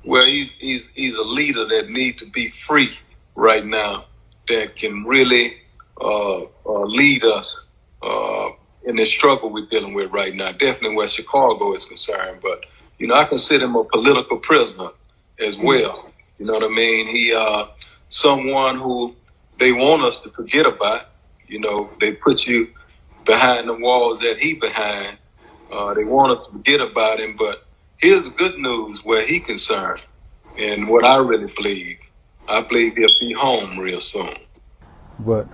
Well, he's a leader that needs to be free right now, that can really lead us in the struggle we're dealing with right now. Definitely where Chicago is concerned, but I consider him a political prisoner as well. You know what I mean? He someone who they want us to forget about. They put you behind the walls that he behind. They want us to forget about him, but here's the good news where he concerned, and what I really believe. I believe he'll be home real soon. But,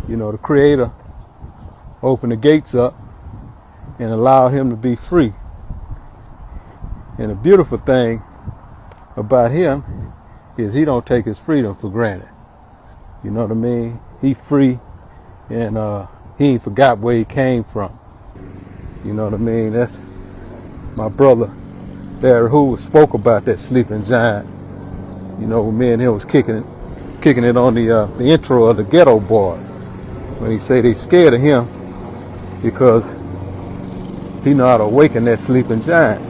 the Creator opened the gates up and allowed him to be free. And the beautiful thing about him is he don't take his freedom for granted. You know what I mean? He free, and he ain't forgot where he came from. You know what I mean? That's my brother there who spoke about that sleeping giant. Me and him was kicking it on the intro of the Ghetto Boys, when he say they scared of him because he know how to awaken that sleeping giant.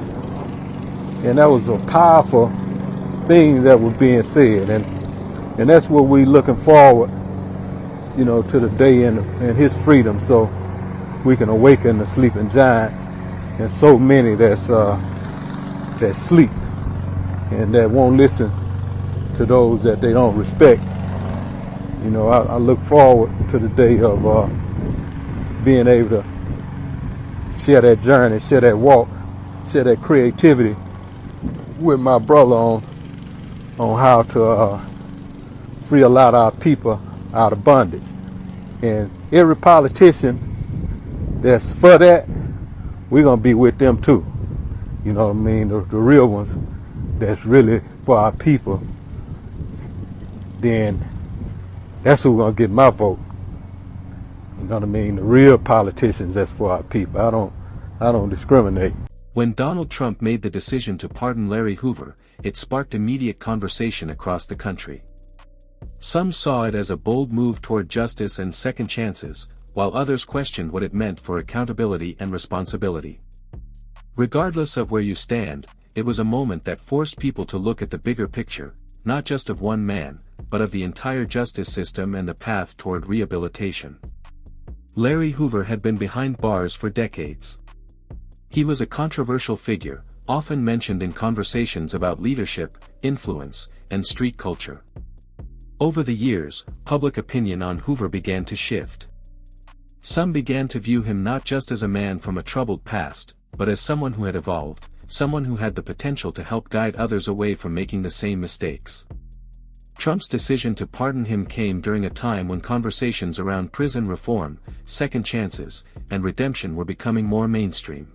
And that was a powerful thing that was being said, and that's what we looking forward, to the day in his freedom, so we can awaken the sleeping giant, and so many that sleep and that won't listen to those that they don't respect. I look forward to the day of being able to share that journey, share that walk, share that creativity with my brother on how to free a lot of our people out of bondage. And every politician that's for that, we're going to be with them too. You know what I mean? The real ones that's really for our people, then that's who's going to get my vote. You know what I mean? The real politicians that's for our people. I don't discriminate. When Donald Trump made the decision to pardon Larry Hoover, it sparked immediate conversation across the country. Some saw it as a bold move toward justice and second chances, while others questioned what it meant for accountability and responsibility. Regardless of where you stand, it was a moment that forced people to look at the bigger picture, not just of one man, but of the entire justice system and the path toward rehabilitation. Larry Hoover had been behind bars for decades. He was a controversial figure, often mentioned in conversations about leadership, influence, and street culture. Over the years, public opinion on Hoover began to shift. Some began to view him not just as a man from a troubled past, but as someone who had evolved, someone who had the potential to help guide others away from making the same mistakes. Trump's decision to pardon him came during a time when conversations around prison reform, second chances, and redemption were becoming more mainstream.